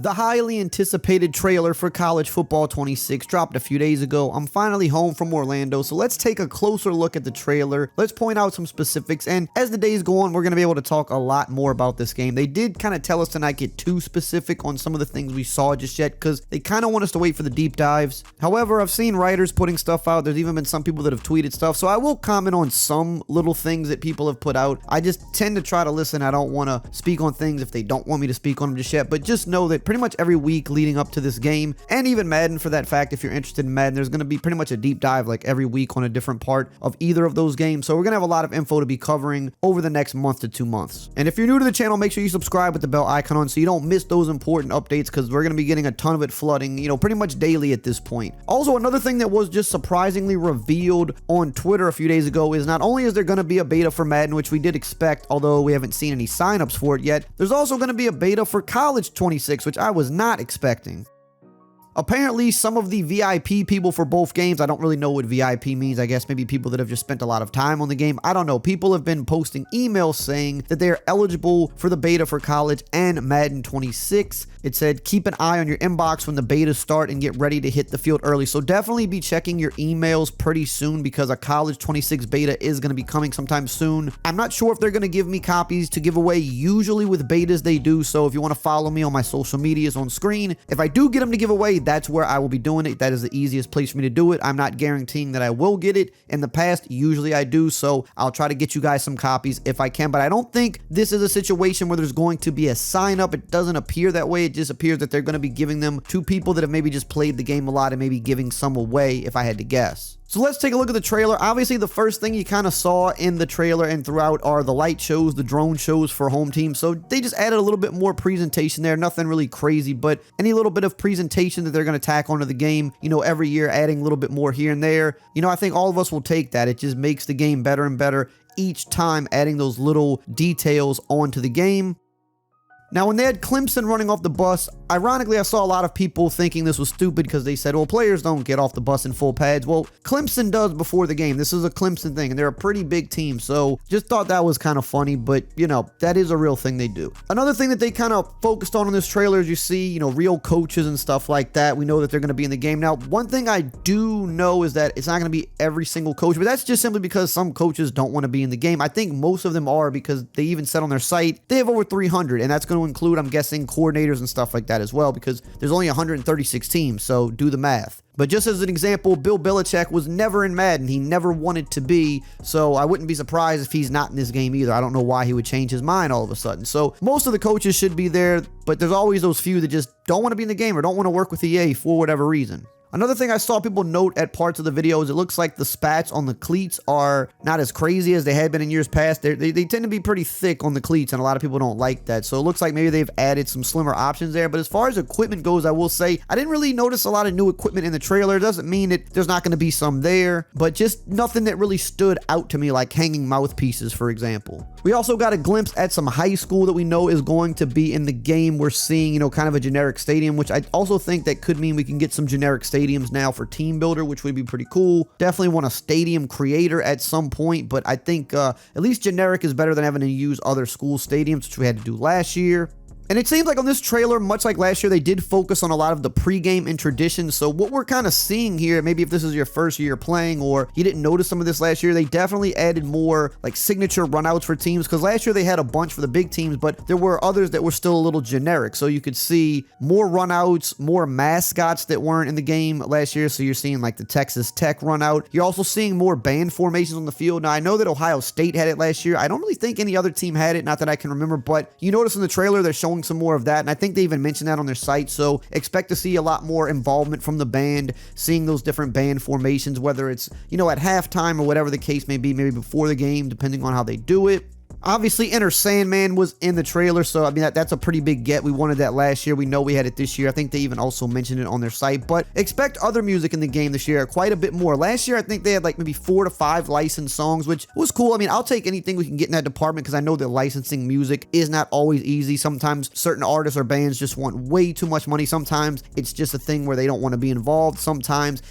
The highly anticipated trailer for College Football 26 dropped a few days ago. I'm finally home from Orlando, so let's take a closer look at the trailer. Let's point out some specifics, and as the days go on, we're going to be able to talk a lot more about this game. They did kind of tell us to not get too specific on some of the things we saw just yet, because they kind of want us to wait for the deep dives. However, I've seen writers putting stuff out. There's even been some people that have tweeted stuff, so I will comment on some little things that people have put out. I just tend to try to listen. I don't want to speak on things if they don't want me to speak on them just yet, but just know that pretty much every week leading up to this game, and even Madden for that fact, if you're interested in Madden, there's going to be pretty much a deep dive like every week on a different part of either of those games. So we're going to have a lot of info to be covering over the next month to 2 months. And if you're new to the channel, make sure you subscribe with the bell icon on so you don't miss those important updates, because we're going to be getting a ton of it flooding, pretty much daily at this point. Also, another thing that was just surprisingly revealed on Twitter a few days ago is not only is there going to be a beta for Madden, which we did expect, although we haven't seen any signups for it yet, there's also going to be a beta for College 26, which I was not expecting. Apparently, some of the VIP people for both games, I don't really know what VIP means. I guess maybe people that have just spent a lot of time on the game. I don't know. People have been posting emails saying that they are eligible for the beta for College and Madden 26. It said, keep an eye on your inbox when the betas start and get ready to hit the field early. So definitely be checking your emails pretty soon, because a College 26 beta is going to be coming sometime soon. I'm not sure if they're going to give me copies to give away. Usually with betas they do. So if you want to follow me on my social medias on screen, if I do get them to give away, that's where I will be doing it. That is the easiest place for me to do it. I'm not guaranteeing that I will get it. In the past, usually I do, so I'll try to get you guys some copies if I can, but I don't think this is a situation where there's going to be a sign up. It doesn't appear that way. It just appears that they're going to be giving them to people that have maybe just played the game a lot and maybe giving some away, if I had to guess. So let's take a look at the trailer. Obviously, the first thing you kind of saw in the trailer and throughout are the light shows, the drone shows for home team. So they just added a little bit more presentation there. Nothing really crazy, but any little bit of presentation that they're going to tack onto the game, every year adding a little bit more here and there. I think all of us will take that. It just makes the game better and better each time, adding those little details onto the game. Now, when they had Clemson running off the bus, ironically, I saw a lot of people thinking this was stupid because they said, well, players don't get off the bus in full pads. Well, Clemson does before the game. This is a Clemson thing, and they're a pretty big team. So just thought that was kind of funny, but, that is a real thing they do. Another thing that they kind of focused on in this trailer is you see, real coaches and stuff like that. We know that they're going to be in the game. Now, one thing I do know is that it's not going to be every single coach, but that's just simply because some coaches don't want to be in the game. I think most of them are, because they even said on their site they have over 300, and that's going to include, I'm guessing, coordinators and stuff like that as well, because there's only 136 teams, so do the math. But just as an example, Bill Belichick was never in Madden. He never wanted to be, so I wouldn't be surprised if he's not in this game either. I don't know why he would change his mind all of a sudden. So most of the coaches should be there, but there's always those few that just don't want to be in the game or don't want to work with EA for whatever reason. Another thing I saw people note at parts of the video is it looks like the spats on the cleats are not as crazy as they had been in years past. They tend to be pretty thick on the cleats, and a lot of people don't like that. So it looks like maybe they've added some slimmer options there. But as far as equipment goes, I will say I didn't really notice a lot of new equipment in the trailer. It doesn't mean that there's not going to be some there, but just nothing that really stood out to me, like hanging mouthpieces, for example. We also got a glimpse at some high school that we know is going to be in the game. We're seeing, kind of a generic stadium, which I also think that could mean we can get some generic stadiums now for Team Builder, which would be pretty cool. Definitely want a stadium creator at some point, but I think at least generic is better than having to use other school stadiums, which we had to do last year. And it seems like on this trailer, much like last year, they did focus on a lot of the pregame and traditions. So what we're kind of seeing here, maybe if this is your first year playing or you didn't notice some of this last year, they definitely added more like signature runouts for teams, because last year they had a bunch for the big teams, but there were others that were still a little generic. So you could see more runouts, more mascots that weren't in the game last year. So you're seeing like the Texas Tech runout. You're also seeing more band formations on the field. Now, I know that Ohio State had it last year. I don't really think any other team had it, not that I can remember, but you notice in the trailer they're showing some more of that, and I think they even mentioned that on their site. So expect to see a lot more involvement from the band, seeing those different band formations, whether it's at halftime or whatever the case may be, maybe before the game, depending on how they do it. Obviously, Enter Sandman was in the trailer, so I mean that's a pretty big get. We wanted that last year. We know we had it this year. I think they even also mentioned it on their site, but expect other music in the game this year, quite a bit more. Last year, I think they had like maybe 4 to 5 licensed songs, which was cool. I mean, I'll take anything we can get in that department, because I know that licensing music is not always easy. Sometimes certain artists or bands just want way too much money. Sometimes it's just a thing where they don't want to be involved. Sometimes,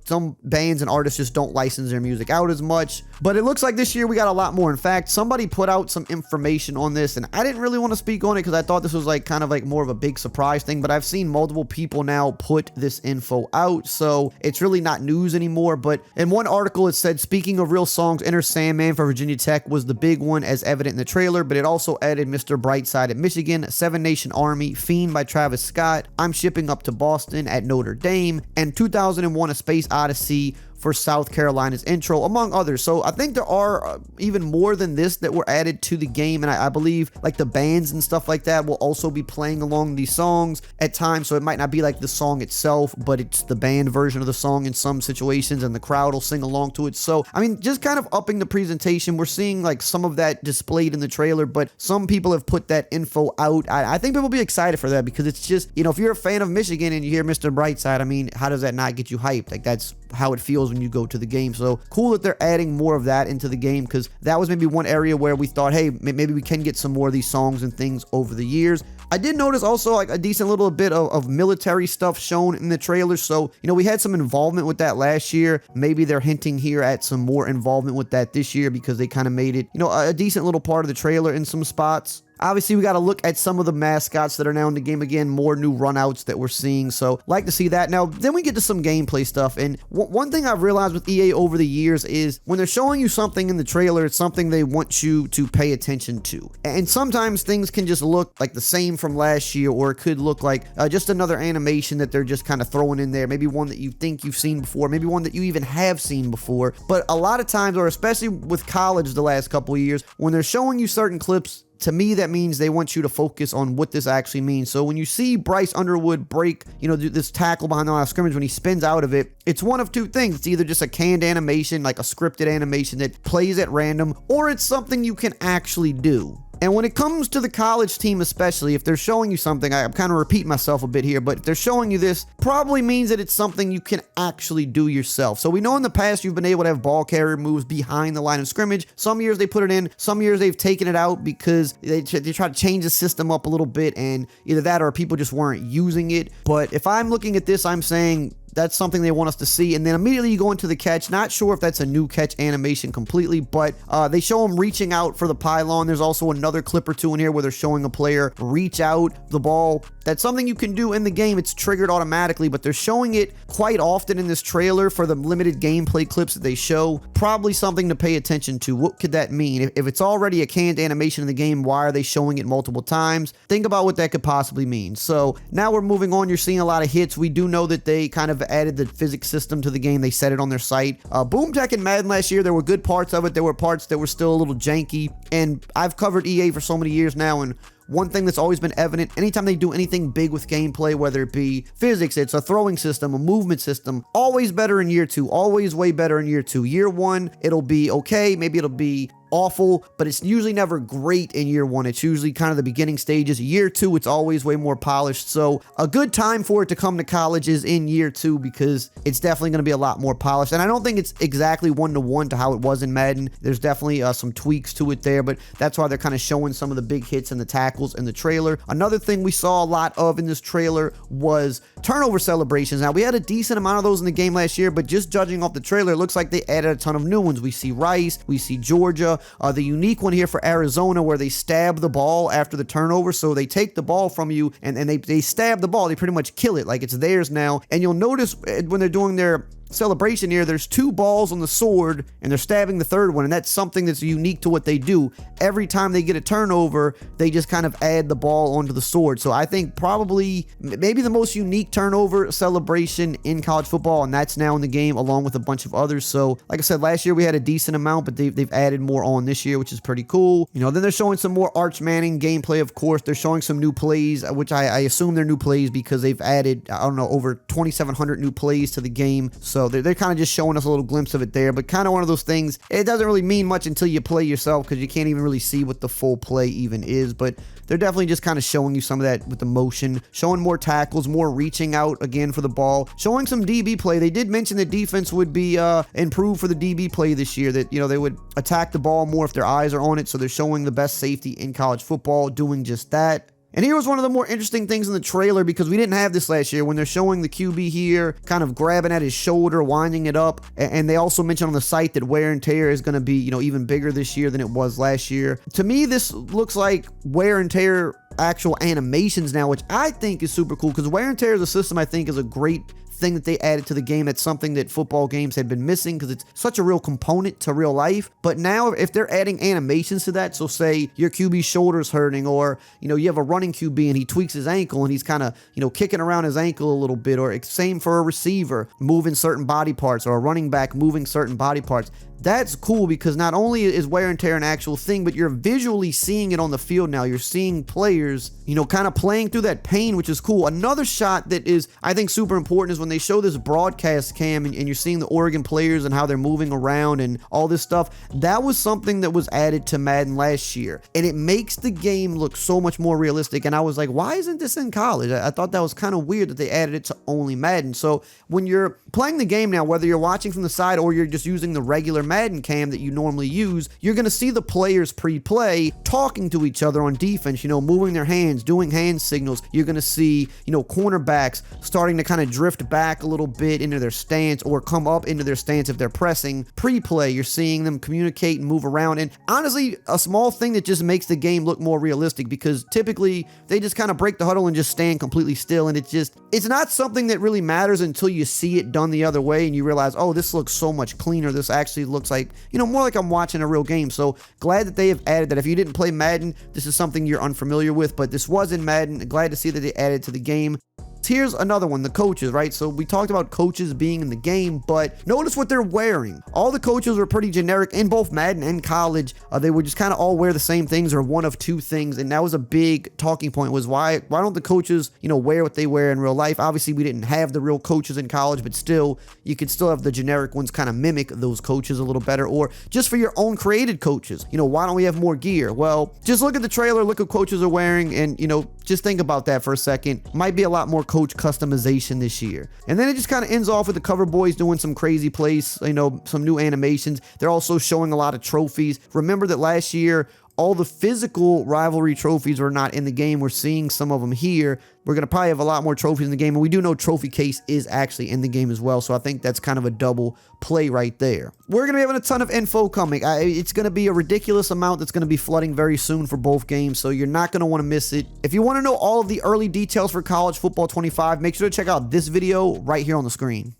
some bands and artists just don't license their music out as much. But it looks like this year we got a lot more. In fact, somebody put out some information on this, and I didn't really want to speak on it because I thought this was like kind of like more of a big surprise thing, but I've seen multiple people now put this info out, so it's really not news anymore. But in one article it said, speaking of real songs, Enter Sandman for Virginia Tech was the big one as evident in the trailer, but it also added Mr. Brightside at Michigan, Seven Nation Army, Fiend by Travis Scott, I'm Shipping Up to Boston at Notre Dame, and 2001 A Space Odyssey for South Carolina's intro, among others. So I think there are even more than this that were added to the game, and I believe like the bands and stuff like that will also be playing along these songs at times, so it might not be like the song itself, but it's the band version of the song in some situations, and the crowd will sing along to it. So I mean, just kind of upping the presentation. We're seeing like some of that displayed in the trailer, but some people have put that info out. I think people will be excited for that, because it's just, you know, if you're a fan of Michigan and you hear Mr. Brightside, I mean, how does that not get you hyped? Like, that's how it feels when you go to the game. So cool that they're adding more of that into the game, because that was maybe one area where we thought, hey, maybe we can get some more of these songs and things over the years. I did notice also like a decent little bit of military stuff shown in the trailer. So, you know, we had some involvement with that last year. Maybe they're hinting here at some more involvement with that this year, because they kind of made it, you know, a decent little part of the trailer in some spots. Obviously, we got to look at some of the mascots that are now in the game. Again, more new runouts that we're seeing, so like to see that. Now, then we get to some gameplay stuff, and one thing I've realized with EA over the years is when they're showing you something in the trailer, it's something they want you to pay attention to. And sometimes things can just look like the same from last year, or it could look like just another animation that they're just kind of throwing in there. Maybe one that you think you've seen before, maybe one that you even have seen before. But a lot of times, or especially with college the last couple of years, when they're showing you certain clips, to me, that means they want you to focus on what this actually means. So when you see Bryce Underwood break, you know, this tackle behind the line of scrimmage, when he spins out of it, it's one of two things. It's either just a canned animation, like a scripted animation that plays at random, or it's something you can actually do. And when it comes to the college team especially, if they're showing you something, I'm kind of repeating myself a bit here, but if they're showing you this, probably means that it's something you can actually do yourself. So we know in the past you've been able to have ball carrier moves behind the line of scrimmage. Some years they put it in, some years they've taken it out because they try to change the system up a little bit, and either that or people just weren't using it. But if I'm looking at this, I'm saying that's something they want us to see. And then immediately you go into the catch. Not sure if that's a new catch animation completely, but they show him reaching out for the pylon. There's also another clip or two in here where they're showing a player reach out the ball. That's something you can do in the game. It's triggered automatically, but they're showing it quite often in this trailer for the limited gameplay clips that they show. Probably something to pay attention to. What could that mean? If it's already a canned animation in the game, why are they showing it multiple times? Think about what that could possibly mean. So now we're moving on. You're seeing a lot of hits. We do know that they kind of added the physics system to the game. They said it on their site. Boom Tech and Madden last year, there were good parts of it. There were parts that were still a little janky, and I've covered EA for so many years now, and one thing that's always been evident, anytime they do anything big with gameplay, whether it be physics, it's a throwing system, a movement system, always better in year two, always way better in year two. Year one, it'll be okay, maybe it'll be awful, but it's usually never great in year one. It's usually kind of the beginning stages. Year two, it's always way more polished. So a good time for it to come to college is in year two, because it's definitely going to be a lot more polished. And I don't think it's exactly one-to-one to how it was in Madden. There's definitely some tweaks to it there, but that's why they're kind of showing some of the big hits and the tackles in the trailer. Another thing we saw a lot of in this trailer was turnover celebrations. Now, we had a decent amount of those in the game last year, but just judging off the trailer, it looks like they added a ton of new ones. We see Rice, we see Georgia, the unique one here for Arizona where they stab the ball after the turnover. So they take the ball from you and they stab the ball. They pretty much kill it like it's theirs now. And you'll notice when they're doing their celebration here, there's two balls on the sword and they're stabbing the third one, and that's something that's unique to what they do. Every time they get a turnover, they just kind of add the ball onto the sword. So I think probably maybe the most unique turnover celebration in college football, and that's now in the game along with a bunch of others. So like I said, last year we had a decent amount, but they've added more on this year, which is pretty cool. You know, then they're showing some more Arch Manning gameplay, of course. They're showing some new plays, which I assume they're new plays because they've added, I don't know, over 2,700 new plays to the game. So they're kind of just showing us a little glimpse of it there, but kind of one of those things, it doesn't really mean much until you play yourself, because you can't even really see what the full play even is. But they're definitely just kind of showing you some of that with the motion, showing more tackles, more reaching out again for the ball, showing some DB play. They did mention that defense would be improved for the DB play this year, that, you know, they would attack the ball more if their eyes are on it. So they're showing the best safety in college football doing just that. And here was one of the more interesting things in the trailer, because we didn't have this last year, when they're showing the QB here kind of grabbing at his shoulder, winding it up. And they also mentioned on the site that wear and tear is going to be, even bigger this year than it was last year. To me, this looks like wear and tear actual animations now, which I think is super cool, because wear and tear as a system, I think, is a great thing that they added to the game. That's something that football games had been missing, because it's such a real component to real life. But now if they're adding animations to that, so say your QB's shoulder's hurting, or you have a running QB and he tweaks his ankle and he's kind of kicking around his ankle a little bit, or same for a receiver moving certain body parts, or a running back moving certain body parts. That's cool, because not only is wear and tear an actual thing, but you're visually seeing it on the field now. You're seeing players, kind of playing through that pain, which is cool. Another shot that is, I think, super important is when they show this broadcast cam and you're seeing the Oregon players and how they're moving around and all this stuff. That was something that was added to Madden last year, and it makes the game look so much more realistic. And I was like, why isn't this in college? I thought that was kind of weird that they added it to only Madden. So when you're playing the game now, whether you're watching from the side or you're just using the regular Madden cam that you normally use, you're going to see the players pre-play talking to each other on defense, moving their hands, doing hand signals. You're going to see, cornerbacks starting to kind of drift back a little bit into their stance, or come up into their stance if they're pressing. Pre-play, you're seeing them communicate and move around. And honestly, a small thing that just makes the game look more realistic, because typically they just kind of break the huddle and just stand completely still. And it's not something that really matters until you see it done the other way and you realize, oh, this looks so much cleaner. This actually looks like, more like I'm watching a real game. So glad that they have added that. If you didn't play Madden, this is something you're unfamiliar with, but this was in Madden. Glad to see that they added to the game. Here's another one, the coaches, right? So we talked about coaches being in the game, but notice what they're wearing. All the coaches were pretty generic in both Madden and college. They would just kind of all wear the same things, or one of two things. And that was a big talking point, was why don't the coaches, wear what they wear in real life? Obviously, we didn't have the real coaches in college, but still, you could still have the generic ones kind of mimic those coaches a little better, or just for your own created coaches. Why don't we have more gear? Well, just look at the trailer, look what coaches are wearing, and, just think about that for a second. Might be a lot more coach customization this year. And then it just kind of ends off with the cover boys doing some crazy plays, some new animations. They're also showing a lot of trophies. Remember that last year, all the physical rivalry trophies were not in the game. We're seeing some of them here. We're going to probably have a lot more trophies in the game, and we do know Trophy Case is actually in the game as well, so I think that's kind of a double play right there. We're going to be having a ton of info coming. It's going to be a ridiculous amount that's going to be flooding very soon for both games, so you're not going to want to miss it. If you want to know all of the early details for College Football 25, make sure to check out this video right here on the screen.